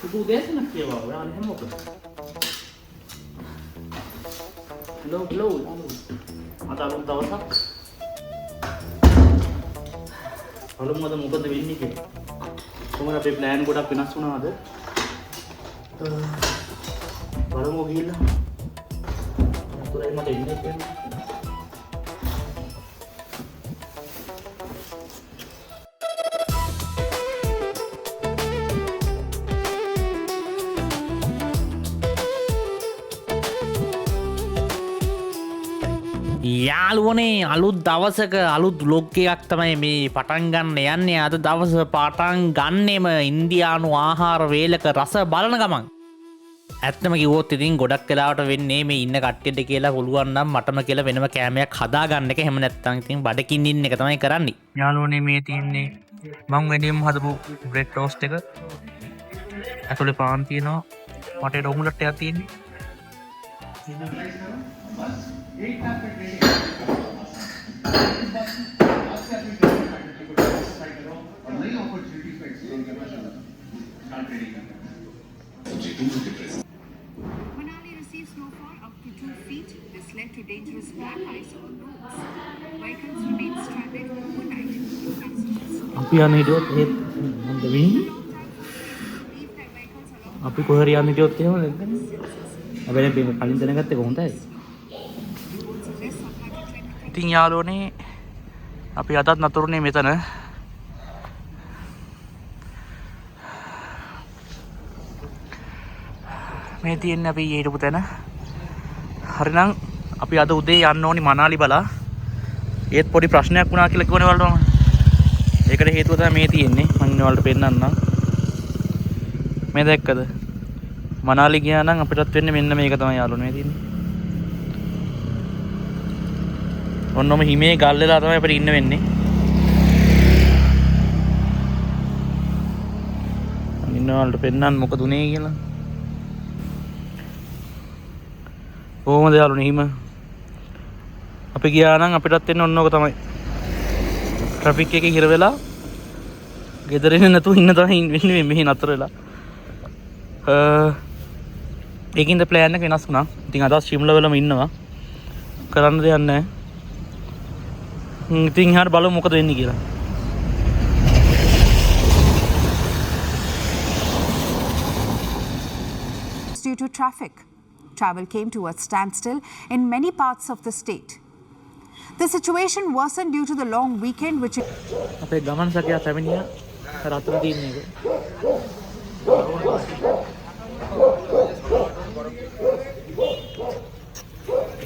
සුදු දේශනක් කියවා ඔයාලා එහෙම මොකද? hello අද අලුත් දවසක්. බලමුද මොකද වෙන්නේ කියලා. කොහොමද අපේ ප්ලෑන් ගොඩක් වෙනස් වුණාද? බලමු ගිහිල්ලා. අතුරේ මට ඉන්නේ කියන්නේ. යාළුවනේ අලුත් දවසක අලුත් බ්ලොග් එකක් තමයි මේ පටන් ගන්න යන්නේ. අද දවස පටන් ගන්නෙම ඉන්දියානු ආහාර වේලක රස බලන ගමන්. ඇත්තම කිව්වොත් ඉතින් ගොඩක් වෙලාවට වෙන්නේ මේ ඉන්න කට්ටියට කියලා පුළුවන් නම් මටම කියලා වෙනම කෑමයක් හදා ගන්න එක. එහෙම නැත්නම් ඉතින් බඩකින් ඉන්න එක තමයි කරන්නේ. යාළුවනේ මේ තියන්නේ මං වෙනින්ම හදපු බ්‍රෙඩ් ටෝස්ට් එක. ඇතුලේ පාන් තියෙනවා. මට ඩොමුලට් එකක් තියෙන්නේ. Manali receives snowfall up to 2 feet. This led to dangerous black ice on roads. Vehicles remain stranded overnight. අපි යන්න හිටියොත් ඒත් මොකද වෙන්නේ? අපි කොහේ යන්න හිටියොත් එහෙම නැද්ද? හැබැයි මේ කලින් දැනගත්තේ කොහොමදයි? ඉතින් යාළුවනේ අපි අදත් නතරුනේ මෙතන. මේ තියෙන්නේ අපි හිටපු තැන. හරිනම් අපි අද උදේ යන්න ඕනි මනාලි බලා. ඒත් පොඩි ප්‍රශ්නයක් වුණා කියලා කිව්වනේ වලට. ඒකට හේතුව තමයි මේ තියෙන්නේ. මම වලට පෙන්නන්නම්. මේ දැක්කද? මනාලි ගියා නම් අපිටත් වෙන්නේ මෙන්න මේක තමයි යාළුවනේ මේ තියෙන්නේ. ඔන්නම හිමේ ගල් වෙලා තමයි අපිට ඉන්න වෙන්නේ. ඉන්නවලට පෙන්නන්න මොකද උනේ කියලා. කොහොමද යාළුවනේ හිම? අපි ගියා නම් අපිටත් එන්න ඔන්න ඔක තමයි. ට්‍රැෆික් එකේ හිර වෙලා ගෙදර එන්න නැතුව ඉන්න තමයි වෙන්නේ මෙහි නතර වෙලා. ඒකින්ද ප්ලෑන් එක වෙනස් වුණා. ඉතින් අද ශිම්ලා වලම ඉන්නවා. කරන්න දෙයක් නැහැ. ඉතින් හරියට බලමු මොකද වෙන්නේ කියලා. Due to traffic, travel came to a standstill in many parts of the state. The situation worsened due to the long weekend which අපේ ගමන් සැකයක් පැමිණියා. රතුර තියෙන එක.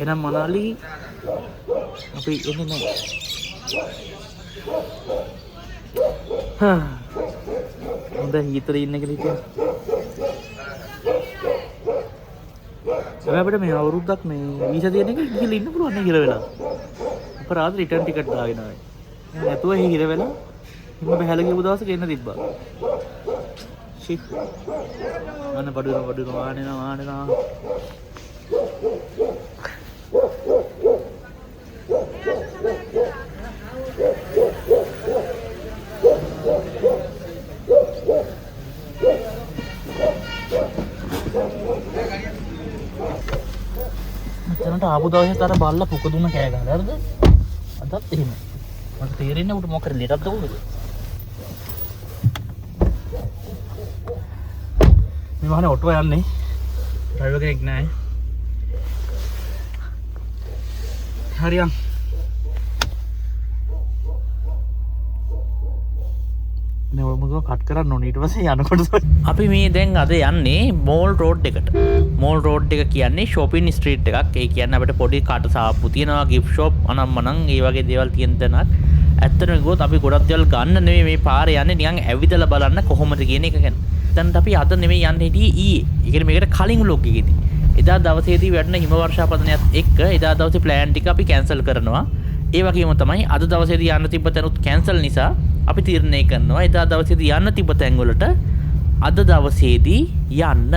එනම් මනාලි අපි එන්නේ නැහැ. හොඳ හිතේ ඉන්න කියලා හිටියා. අපිට මේ අවුරුද්දක් මේ වීසා තියෙන එක ගිහලා ඉන්න පුළුවන් නේ හිර වෙලා. අපරාධ රිටර්න් ටිකට් දාගෙන ආවේ. එහෙනම් නැතුව හිර වෙලා හිම බහැලා ගියපු දවසක එන්න තිබ්බා. ෂිප්. අනේ බඩුන ආනෙනා. මෙතනට ආපු දවසේ තර බල්ලා පුක දුන්න කෑ ගහලා හරිද? අදත් එහෙම. මට තේරෙන්නේ උට මොකද ලෙටක් දවුද? මේ වහනේ ඔටෝ යන්නේ. ඩ්‍රයිවර් කෙනෙක් නැහැ. හරියන්. නේ කට් කරන්න ඕනේ ඊට පස්සේ යනකොට අපි මේ දැන් අද යන්නේ මෝල් රෝඩ් එකට. මෝල් රෝඩ් එක කියන්නේ shopping street එකක්. ඒ කියන්නේ අපිට පොඩි කට සාප්පු තියෙනවා, gift shop අනම්මනම් ඒ වගේ දේවල් තියෙන තැනක්. ඇත්තටම ගියොත් අපි ගොඩක් දේවල් ගන්න නෙමෙයි මේ පාරේ යන්නේ, නිකන් ඇවිදලා බලන්න කොහොමද කියන එක ගැන. දැන් අපි අද නෙමෙයි යන්නේ හිටියේ ඊයේ. ඒ කියන්නේ මේකට කලින් vlog එකේදී. එදා දවසේදී වැඩන හිම වර්ෂාපතනයත් එක්ක එදා දවසේ ප්ලෑන් ටික අපි කැන්සල් කරනවා. ඒ වගේම තමයි අද දවසේදී යන්න තිබ්බ තැනුත් කැන්සල් නිසා අපි තීරණය කරනවා එදා දවසේදී යන්න තිබ්බ තැන් වලට අද දවසේදී යන්න.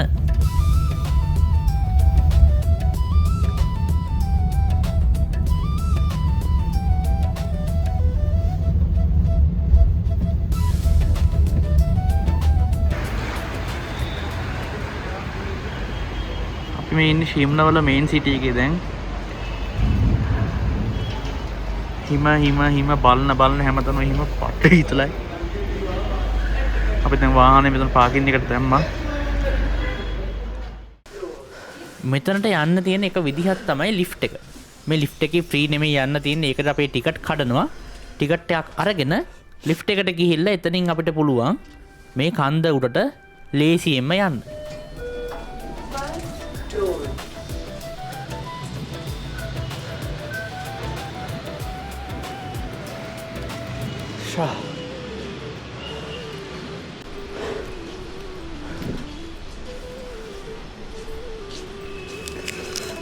මේ ඉන්නේ ශිම්ලවල මේන් සිටි එකේ දැන්. හිම බලන හැමතැනම හිම පට්ට හිතලයි. අපි දැන් වාහනේ මෙතන පාකින් එකට දැම්මා. මෙතනට යන්න තියෙන එක විදිහක් තමයි ලිෆ්ට් එක. මේ ලිෆ්ට් එකේ ෆ්‍රී නෙමෙයි යන්න තියෙන්නේ. ඒකට අපේ ටිකට් කඩනවා. ටිකට් එකක් අරගෙන ලිෆ්ට් එකට ගිහිල්ලා එතනින් අපිට පුළුවන් මේ කන්ද උඩට ලේසියෙන්ම යන්න. ෂා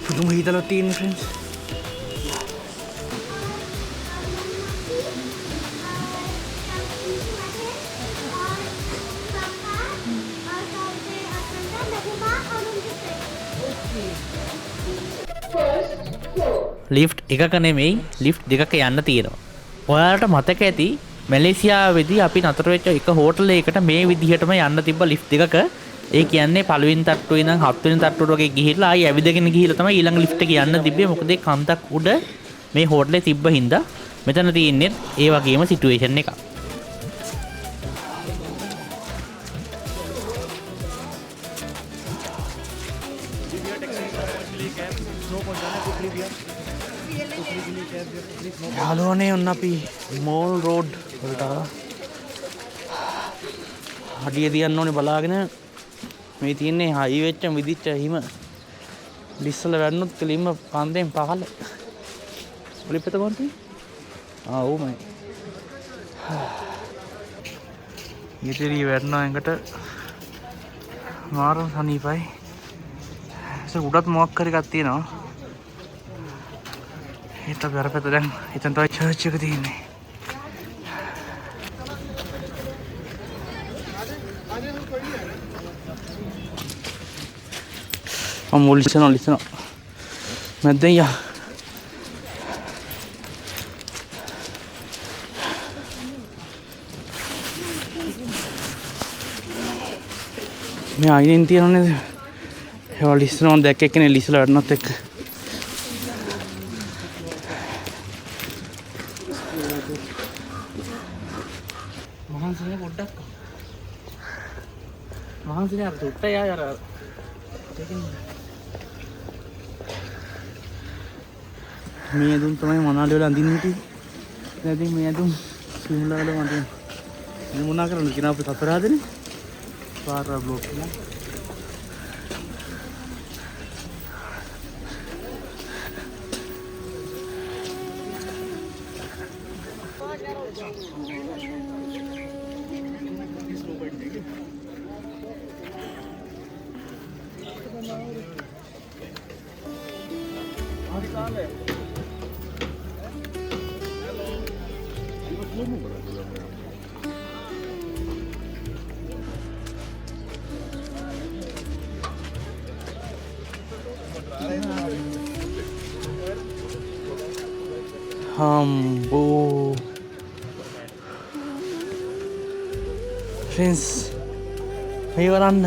පුදුම හිතලා තියෙන ෆ්‍රෙන්ඩ්ස්. ලිෆ්ට් එකක නෙමෙයි ලිෆ්ට් දෙකක යන්න තියෙනවා. ඔයාලට මතක ඇති මැලේසියාවේදී අපි නතර වෙච්ච එක හෝටලයකට මේ විදිහටම යන්න තිබ්බ ලිෆ්ට් දෙකක. ඒ කියන්නේ පළවෙනි තට්ටුවේ ඉඳන් හත්වෙනි තට්ටුවට වගේ ගිහිල්ලා ආයි ඇවිදගෙන ගිහිල්ලා තමයි ඊළඟ ලිෆ්ට් එකේ යන්න තිබ්බේ. මොකද ඒ කන්දක් උඩ මේ හෝටලේ තිබ්බ හින්දා මෙතන තියෙන්නේ ඒ වගේම සිටුේෂන් එකක්. යාළුවනේ ඔන්න අපි මෝල් රෝඩ් වලට හඩිය තියන්න ඕනේ බලාගෙන. මේ තියෙන්නේ හයි වෙච්ච විදිච්ච හිම. ලිස්සල වැන්නොත් කෙලින්ම කන්දෙන් පහළ. ඔලිපෙත කොන්ති? ඕ මයි. ඊටරි වැටෙනවා එකට මාරන් සනීපයි. ඒක උඩත් මොකක් හරි එකක් තියෙනවා. ඒත් අපි අර පැත්ත දැන් එතන තමයි චර්ච් එක තියෙන්නේ. listen up. මැද්දෙන් යා. මේ අයිනෙන් තියනනේ. ඒවා ලිස්සන මම දැක්ක එක්කනේ ලිස්සලා වටනත් එක්ක. මහන්සිනේ පොඩ්ඩක්. මහන්සිනේ අර සුට්ට යා අර මේ දුම් තමයි මනාලි වල අඳින්න හිටියේ. දැන් මේ දුම් සිම්ලා වල අඳින්න. මේ මොනා කරන්නේ කියන අපේ සතරාදනේ. පාර බ්ලොක් එක. Hambo friends මේ වරන්න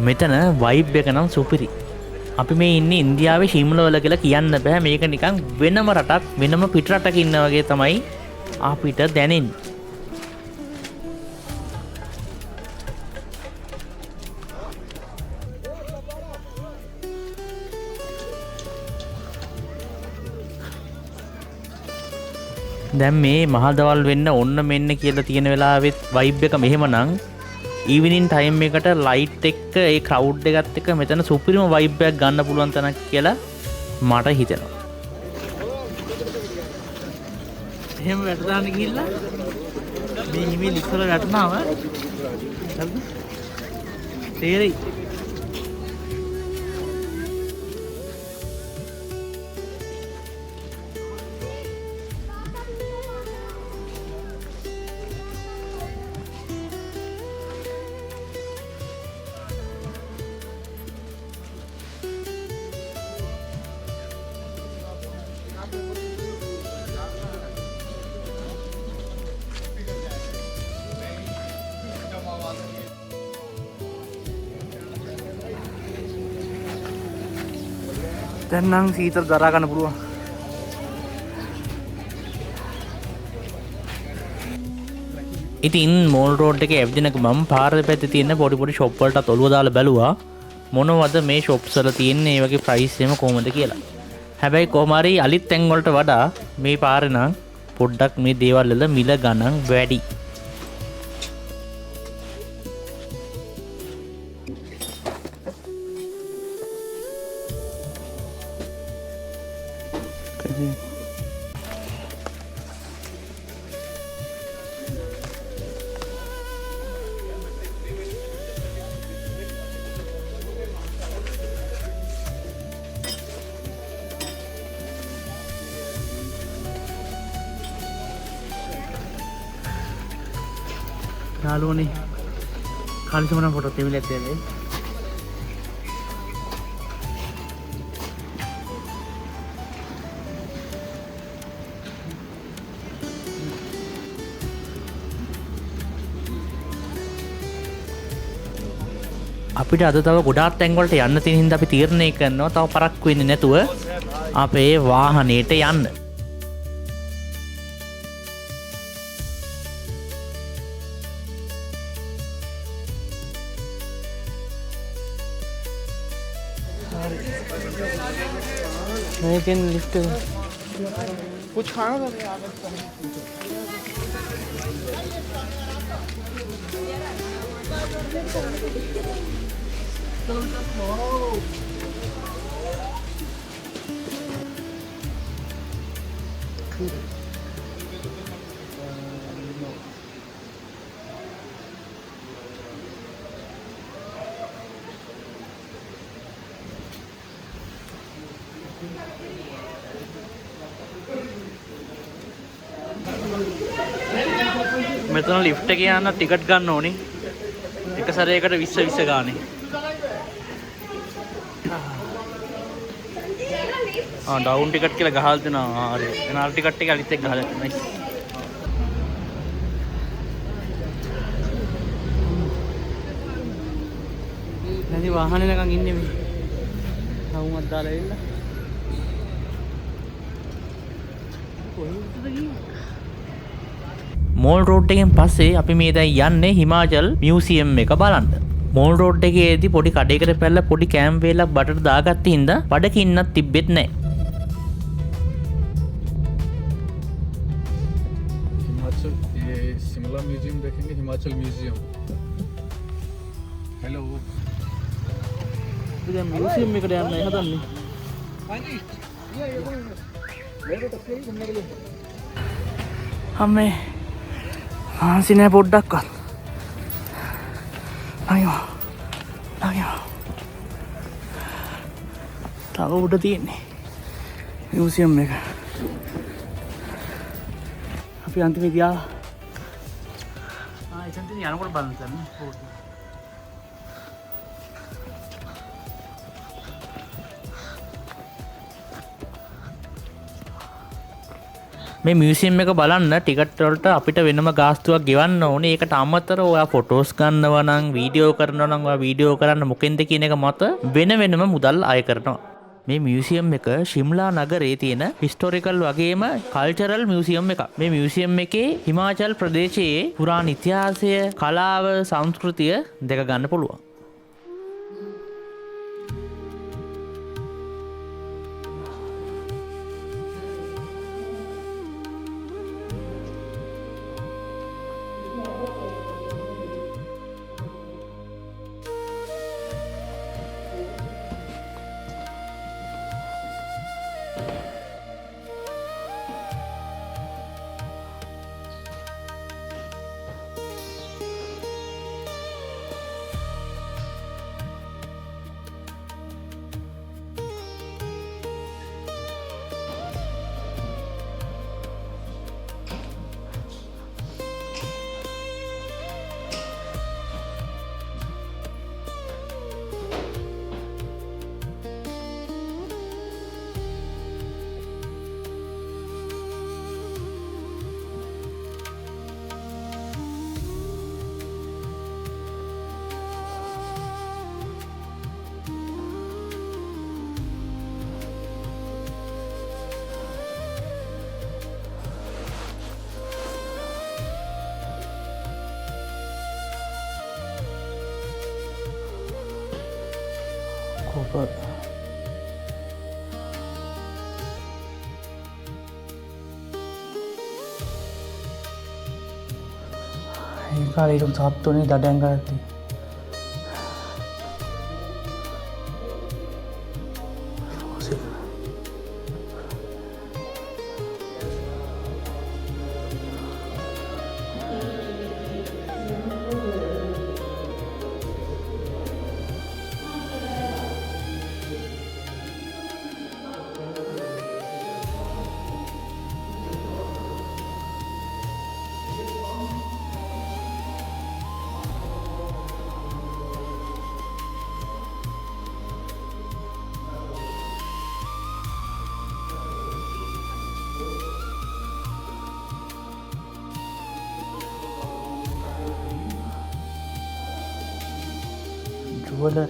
මෙතන වයිබ් එක නම් සුපිරි. අපි මේ ඉන්නේ ඉන්දියාවේ ශිම්ලවල කියලා කියන්න බෑ. මේක නිකන් වෙනම රටක් වෙනම පිට රටක ඉන්න වගේ තමයි අපිට දැනෙන්නේ. දැන් මේ මහදවල් වෙන්න ඔන්න මෙන්න කියලා තියෙන වෙලාවෙත් වයිබ් එක මෙහෙමනම් ඊවිනින් ටයිම් එකට ලයිට් එක්ක ඒ ක්‍රවුඩ් එකත් එක්ක මෙතන සුපිරිම වයිබ් එකක් ගන්න පුළුවන් තැනක් කියලා මට හිතෙනවා. එහෙම වැටදාන්න ගිහිල්ලා මේ හිමේ ලිස්සල වැටුනාම තේරෙයි. දැන් නම් සීතල දරා ගන්න පුළුවන්. ඉතින් මෝල් රෝඩ් එකේ ඇවිදිනක මම පාර දෙපැත්තේ තියෙන පොඩි ෂොප් වලට ඔළුව දාලා බැලුවා මොනවද මේ ෂොප්ස් වල තියෙන්නේ ඒ වගේ ප්‍රයිස් එහෙම කොහොමද කියලා. හැබැයි කොහොම හරි අලිත් තැන් වලට වඩා මේ පාරේ නම් පොඩ්ඩක් මේ දේවල් වල මිල ගණන් වැඩි. යාළුවනේ කාලිසමන ෆොටෝ තෙමිලක් දෙන්නේ. අපිට අද තව ගොඩාක් තැන් වලට යන්න තියෙන හින්දා අපි තීරණය කරනවා තව පරක්කු වෙන්නේ නැතුව අපේ වාහනේට යන්න. මේකෙන් ලිෆ්ට් එක कुछ खाना था මෙතන ලිෆ්ට් එකේ යන්න ටිකට් ගන්න ඕනේ. එක සැරේකට 20 ගානේ. ඩවුන් ටිකට් කියලා ගහලා දෙනවා. හරි. එනාල් ටිකට් එක අනිත් එක ගහලා දෙනවා. නැති වාහනේ නිකන් ඉන්නේ මේ. ඩවුන්වත් දාලා එන්න. කොහෙන්ද ගියේ? මෝල් රෝඩ් එකෙන් පස්සේ අපි මේ දැන් යන්නේ හිමාචල් මියුසියම් එක බලන්න. මෝල් රෝඩ් එකේදී පොඩි කඩේකට පැනලා පොඩි කෑම් වේලක් බඩට දාගත්ත හින්දා බඩකින්නක් තිබ්බෙත් නැහැ. हिमाचल ये शिमला म्यूजियम देखेंगे हिमाचल म्यूजियम हेलो ඉතින් මියුසියම් එකට යන්න හදන්නේ. අම්මේ ආන්සි නෑ පොඩ්ඩක්වත්. අයියෝ. තව උඩ තියෙන්නේ මියුසියම් එක. අපි අන්තිමේදී ආවා. එතනට යනකොට බලන්න තමයි. මේ මියුසියම් එක බලන්න ටිකට් වලට අපිට වෙනම ගාස්තුවක් ගෙවන්න ඕනේ. ඒකට අමතරව ඔයා ෆොටෝස් ගන්නවා නම් වීඩියෝ කරනවා නම් ඔයා වීඩියෝ කරන්න මොකෙන්ද කියන එක මත වෙනම මුදල් අය කරනවා. මේ මියුසියම් එක ශිම්ලා නගරේ තියෙන හිස්ටොරිකල් වගේම කල්චරල් මියුසියම් එකක්. මේ මියුසියම් එකේ හිමාචල් ප්‍රදේශයේ පුරාණ ඉතිහාසය, කලාව, සංස්කෘතිය දෙක ගන්න පුළුවන්. ඒ කාලේ ඊට සත්තුනේ දඩයන් කරද්දී jewelry.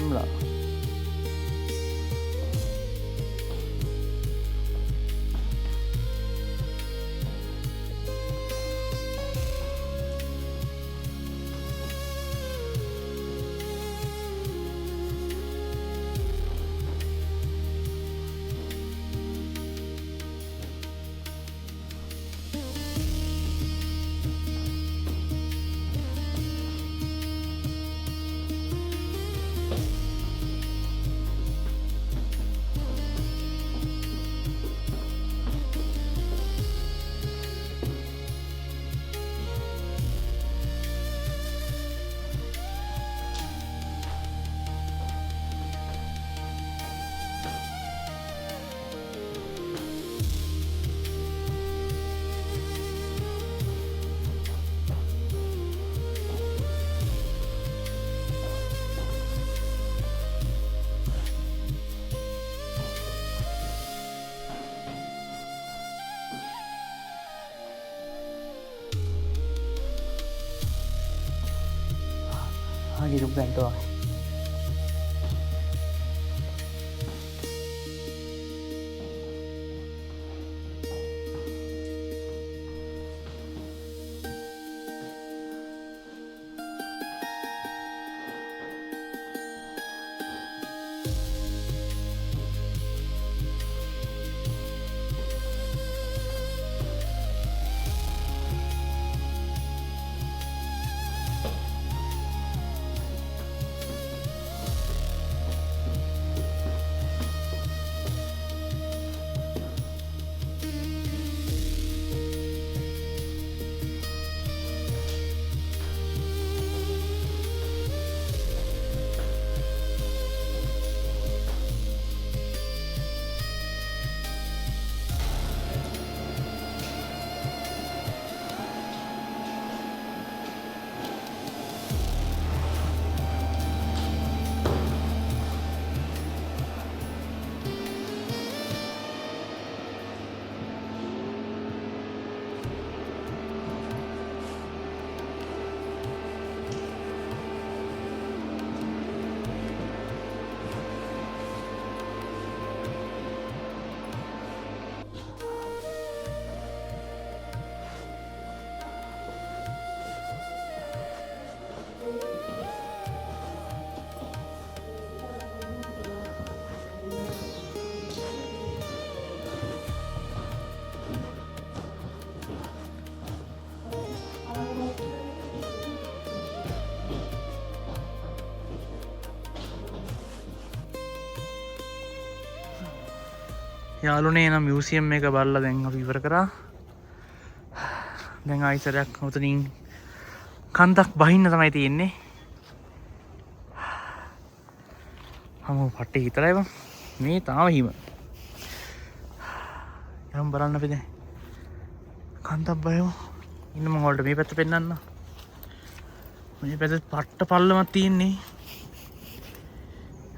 Shimla. Hidup gantung. යාළුනේ නම් මියුසියම් එක බලලා දැන් අපි ඉවර කරා. දැන් ආයිසරයක් උතනින් කන්දක් බහින්න තමයි තියෙන්නේ. හමු පට්ටේ විතරයි බං. මේ තාම හිම. යම් බලන්න අපි දැන් කන්දක් බයමු. ඉන්න මම ඔයාලට මේ පැත්ත පෙන්නන්න. මේ පැත්තේ පට්ට පල්ලමක් තියෙන්නේ.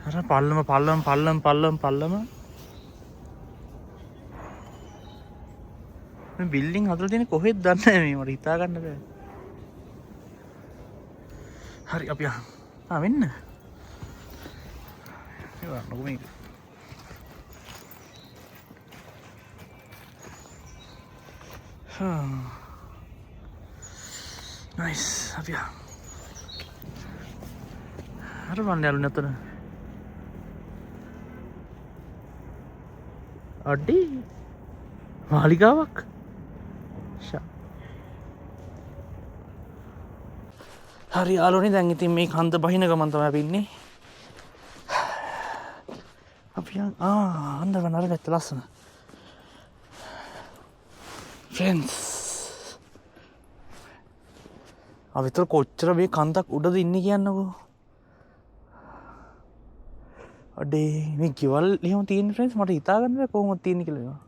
අර පල්ලම මේ බිල්ඩින් හදලා තියෙන්නේ කොහෙද දන්නේ නැහැ මේ මට හිතා ගන්න බෑ. හරි අපි වෙන්න. ඒවන්නකො මේක. නයිස් අපි අර වන්න යාළුවනේ අතන. අඩි මාලිගාවක්. හරි යාළුවනේ දැන් ඉතින් මේ කන්ද බහින ගමන් තමයි අපි ඉන්නේ. අපි අnder අර පැත්ත ලස්සන. ෆ්‍රෙන්ඩ්ස් අපි විතර කොච්චර මේ කන්දක් උඩද ඉන්නේ කියන්නකෝ. අඩේ මේ ගෙවල් එහෙම තියෙන ෆ්‍රෙන්ඩ්ස් මට හිතා ගන්න බෑ කොහොමද තියෙන්නේ කියලා.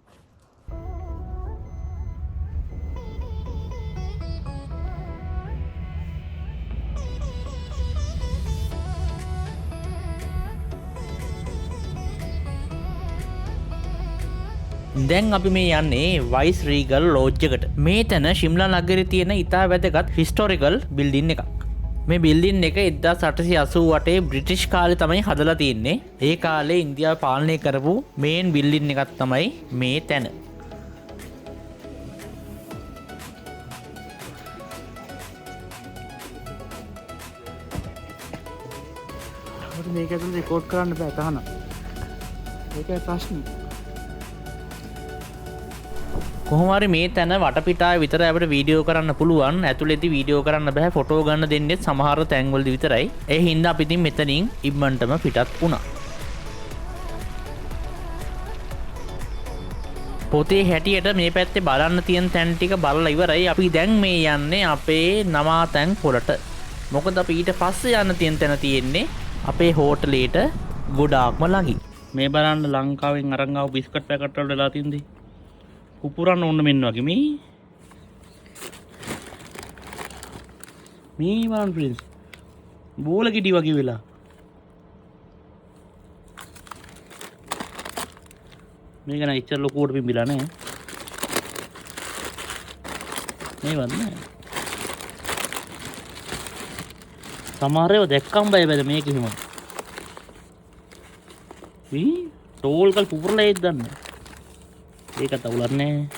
දැන් අපි මේ යන්නේ වයිස් රීගල් ලෝජ් එකට. මේ තැන ශිම්ලා නගරේ තියෙන ඉතා වැදගත් හිස්ටෝරිකල් බිල්ඩින් එකක්. මේ බිල්ඩින් එක 1888 බ්‍රිටිෂ් කාලේ තමයි හදලා තියෙන්නේ. ඒ කාලේ ඉන්දියාව පාලනය කරපු මේන් බිල්ඩින් එකක් තමයි මේ තැන. මේක ඇතුළේ රෙකෝඩ් කරන්න බෑ තහනම්. ඒකයි ප්‍රශ්නේ. කොහොමරි මේ තැන වටපිටාව විතර අපිට වීඩියෝ කරන්න පුළුවන්. ඇතුළේදී වීඩියෝ කරන්න බෑ. ෆොටෝ ගන්න දෙන්නේ සමහර තැන්වලදී විතරයි. ඒ හින්දා අපි ඉතින් මෙතනින් ඉක්මනටම පිටත් වුණා. පොතේ හැටියට මේ පැත්තේ බලන්න තියෙන තැන් ටික බලලා ඉවරයි. අපි දැන් මේ යන්නේ අපේ නවාතැන් පොළට. මොකද අපි ඊට පස්සේ යන්න තියෙන තැන තියෙන්නේ අපේ හෝටලේට ගොඩාක්ම ළඟින්. මේ බලන්න ලංකාවෙන් අරන් ආව බිස්කට් පැකට් වල වෙලා තින්දේ. පුපුරන්න ඕන්න මෙන්න වගේ මේ බලන්න ප්‍රින්ස් බෝල ගෙඩි වගේ වෙලා මේක නම් ඉච්චර ලොකුවට පිඹිලා නැහැ මේ වන්නේ සමහර ඒවා දැක්කම බය බැද මේක හිම ටෝල් කල් පුපුරලා ඒත් දන්නේ ඒකත් අවුලක් නැහැ.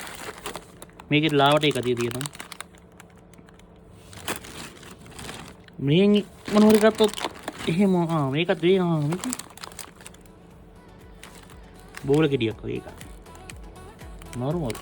මේකේ ලාවට එක තියෙනවා. මේන් මොනවද ගත්තොත් එහෙම මේකත් වෙනවා මේක. බෝල ගෙඩියක් වගේ එකක්. නෝර්මල්.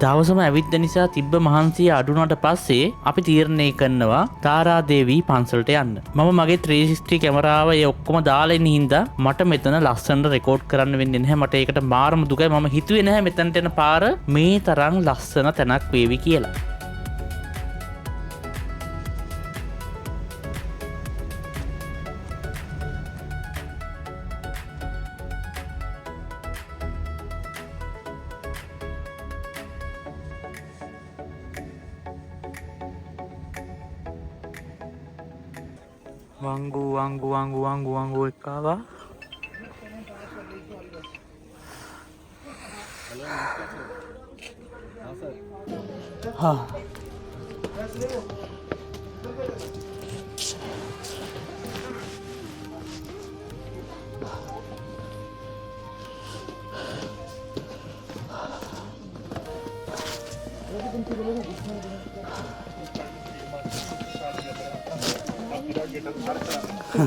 දවසම ඇවිද්ද නිසා තිබ්බ මහන්සිය අඩුනට පස්සේ අපි තීරණය කරනවා තාරාදේවී පන්සලට යන්න. මම මගේ 360 කැමරාව ඒ ඔක්කොම දාලා ඉන්න හින්දා මට මෙතන ලස්සනට රෙකෝඩ් කරන්න වෙන්නේ නැහැ. මට ඒකට මාරම දුකයි. මම හිතුවේ නැහැ මෙතනට එන පාර මේ තරම් ලස්සන තැනක් වේවි කියලා. වංගු එක්කාවා.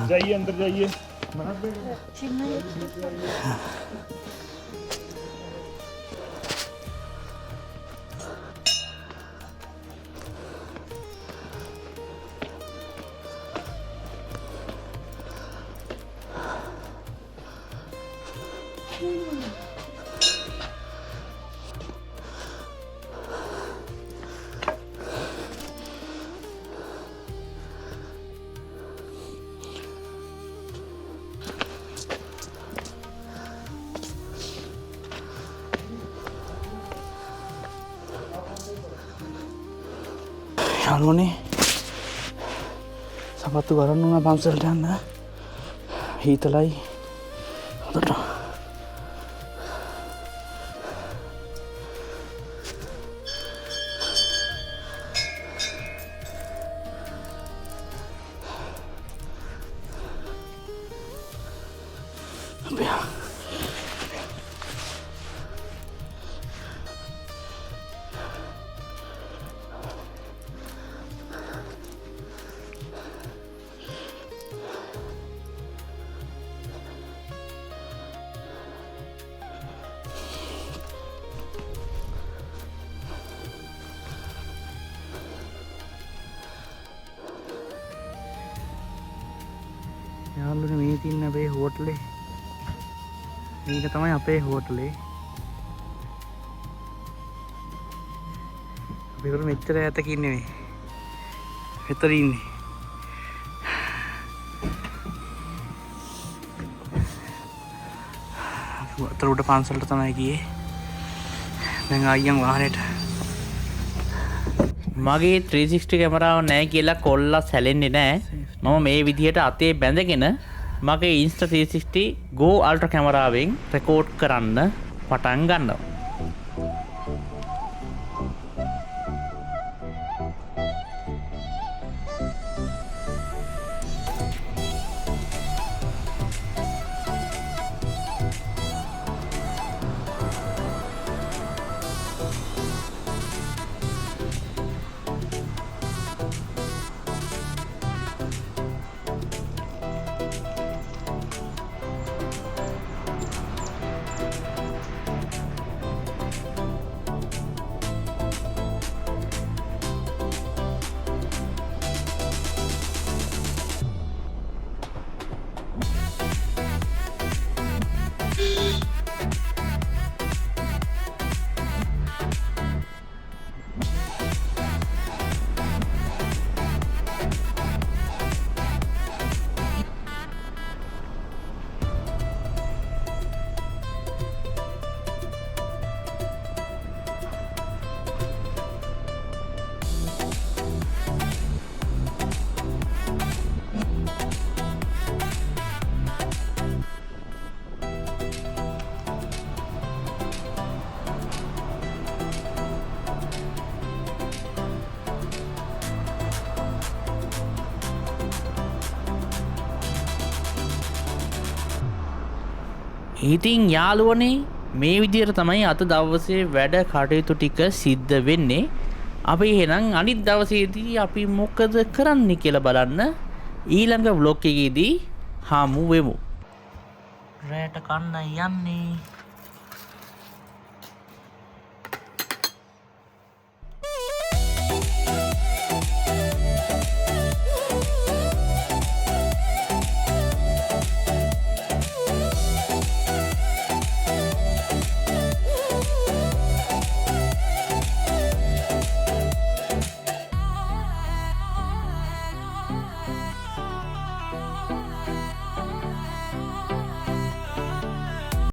जाइए अंदर जाइए යාළුවනේ සපත්තු ගරන්න උනා පන්සලට යන්න හීතලයි හොඳට යාළුවනේ මේ තින්න අපේ හෝටලේ මේක තමයි අපේ හෝටලේ අපි කරු මෙච්චර ඈතක ඉන්නේ මේ මෙතන ඉන්නේ අතර උඩ පන්සලට තමයි ගියේ දැන් ආයියන් වාහනේට මගේ 360 කැමරාව නැහැ කියලා කොල්ලා සැලෙන්නේ නැහැ. මම මේ විදිහට අතේ බැඳගෙන මගේ Insta 360 Go Ultra කැමරාවෙන් රෙකෝඩ් කරන්න පටන් ගන්නවා. ඉතින් යාළුවනේ මේ විදිහට තමයි අද දවසේ වැඩ කටයුතු ටික සිද්ධ වෙන්නේ. අපි එහෙනම් අනිත් දවසේදී අපි මොකද කරන්න කියලා බලන්න ඊළඟ vlog එකේදී හමු වෙමු. රැට කන්න යන්නේ